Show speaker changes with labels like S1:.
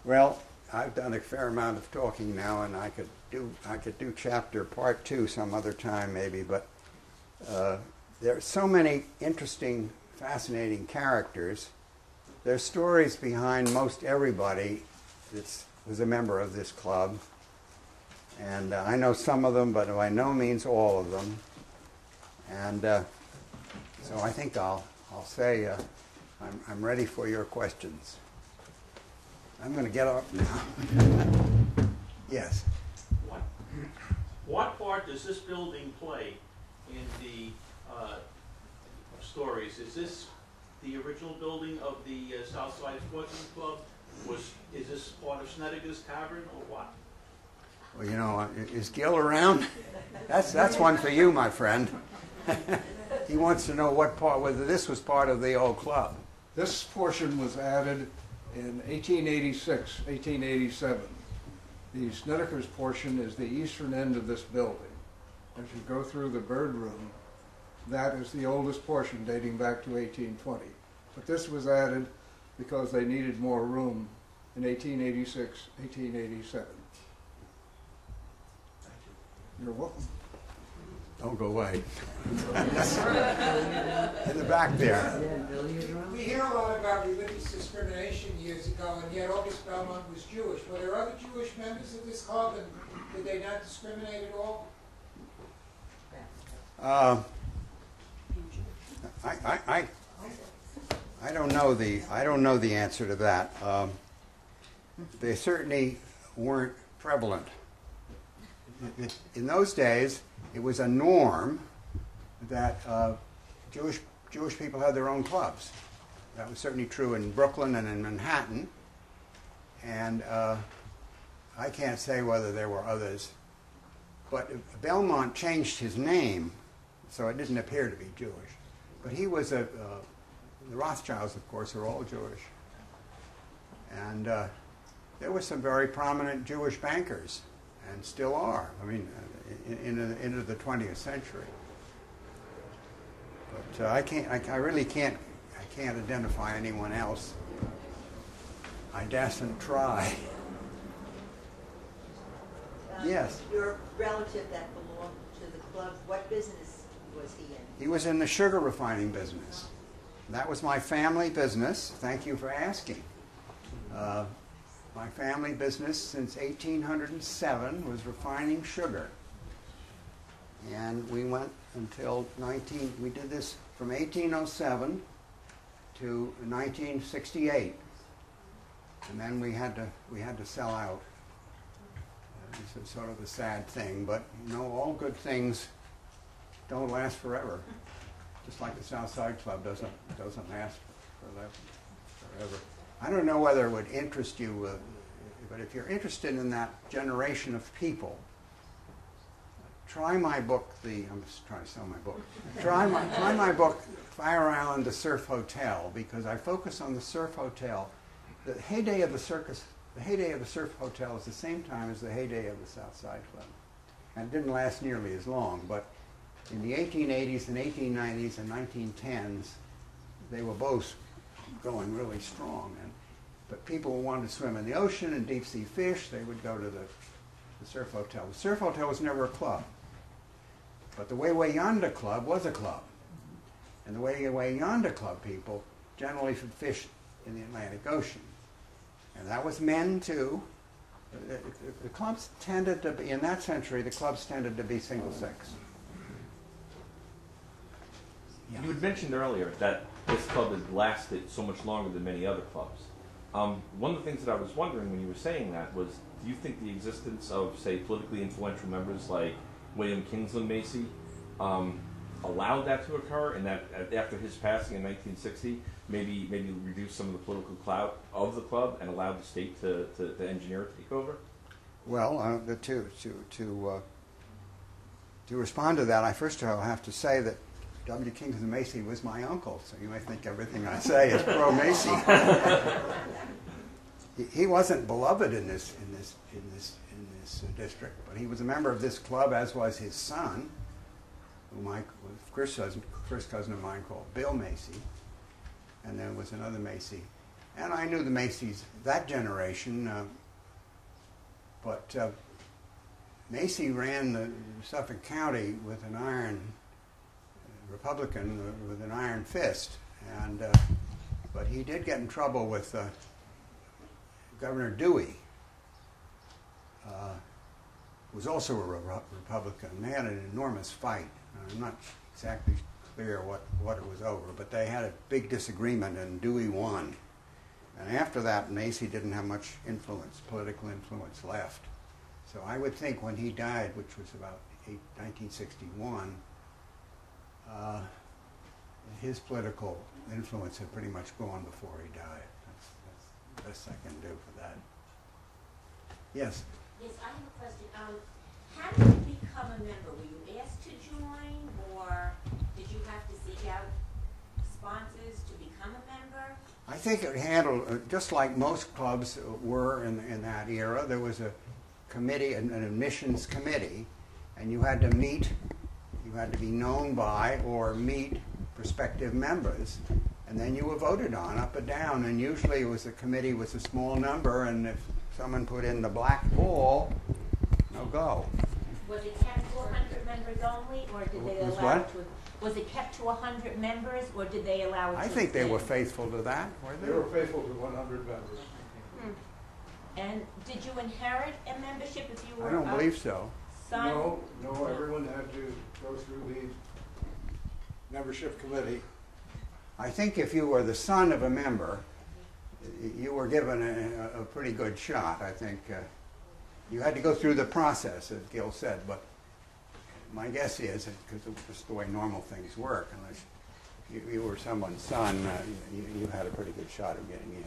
S1: Well, I've done a fair amount of talking now, and I could do chapter part 2 some other time maybe, but there are so many interesting, fascinating characters. There's stories behind most everybody that was a member of this club, and I know some of them, but by no means all of them. And so I think I'll say I'm ready for your questions. I'm going to get up now. Yes.
S2: What part does this building play in the stories? Is this the original building of the Southside Sportsmen Club? Is this part of Snedeker's Tavern or what?
S1: Well, you know, is Gil around? That's one for you, my friend. He wants to know whether this was part of the old club.
S3: This portion was added in 1886, 1887. The Snedeker's portion is the eastern end of this building. As you go through the bird room, that is the oldest portion dating back to 1820. But this was added because they needed more room in 1886, 1887. You're welcome.
S1: Don't go away. In the back there.
S4: We hear a lot about religious discrimination years ago, and yet August Belmont was Jewish. Were there other Jewish members of this club, and did they not discriminate at all?
S1: I don't know the answer to that. They certainly weren't prevalent. In those days, it was a norm that Jewish people had their own clubs. That was certainly true in Brooklyn and in Manhattan. And I can't say whether there were others. But Belmont changed his name, so it didn't appear to be Jewish. But he was the Rothschilds, of course, are all Jewish. And there were some very prominent Jewish bankers, and still are. I mean, into the 20th century. But I really can't identify anyone else. I dasn't try. Yes.
S5: Your relative that belonged to the club, what business was he in?
S1: He was in the sugar refining business. That was my family business. Thank you for asking. My family business since 1807 was refining sugar. And we went until we did this from 1807 to 1968. And then we had to sell out. This is sort of a sad thing, but you know, all good things don't last forever. Just like the Southside Club doesn't last forever. I don't know whether it would interest you, but if you're interested in that generation of people, try my book. I'm just trying to sell my book. Try my book, Fire Island: The Surf Hotel, because I focus on the Surf Hotel. The heyday of the circus, the heyday of the Surf Hotel is the same time as the heyday of the Southside Club, and it didn't last nearly as long. But in the 1880s and 1890s and 1910s, they were both going really strong. But people who wanted to swim in the ocean and deep sea fish, they would go to the Surf Hotel. The Surf Hotel was never a club. But the Way Yonder Club was a club. And the Way Yonder Club people generally would fish in the Atlantic Ocean. And that was men too. The clubs tended to be, in that century, the clubs tended to be single sex.
S6: You had mentioned earlier that this club has lasted so much longer than many other clubs. One of the things that I was wondering when you were saying that was, do you think the existence of, say, politically influential members like William Kingsland Macy allowed that to occur, and that after his passing in 1960, maybe reduce some of the political clout of the club and allowed the state to engineer it to take over?
S1: Well, to respond to that, I first of all have to say that W. Kingsland Macy was my uncle, so you may think everything I say is pro-Macy. He wasn't beloved in this district, but he was a member of this club, as was his son, whom I was first cousin of mine called Bill Macy, and there was another Macy. And I knew the Macy's that generation, but Macy ran the Suffolk County with an iron Republican with an iron fist, and but he did get in trouble with Governor Dewey, who was also a Republican. They had an enormous fight. I'm not exactly clear what it was over, but they had a big disagreement, and Dewey won. And after that, Macy didn't have much influence, political influence left. So I would think when he died, which was about 1961, his political influence had pretty much gone before he died. That's the best I can do for that. Yes?
S7: Yes, I have a question. How did you become a member? Were you asked to join, or did you have to seek out sponsors to become a member?
S1: I think it handled, just like most clubs were in that era, there was a committee, an admissions committee, and you had to meet, you had to be known by or meet prospective members, and then you were voted on up or down, and usually it was a committee with a small number, and if someone put in the black ball, no go.
S7: Was it kept to 100 members only, or did they
S1: Was
S7: allow
S1: what?
S7: it to? Was it kept to 100 members, or did they allow it to?
S1: I think they were
S7: extend?
S1: faithful to that, were
S3: They were faithful to 100 members.
S7: And did you inherit a membership if you were
S1: I don't
S7: a
S1: believe so.
S7: son?
S3: No, everyone had to go through the membership committee.
S1: I think if you were the son of a member, you were given a pretty good shot. I think you had to go through the process, as Gil said, but my guess is, because it's just the way normal things work, unless you were someone's son, you had a pretty good shot of getting in.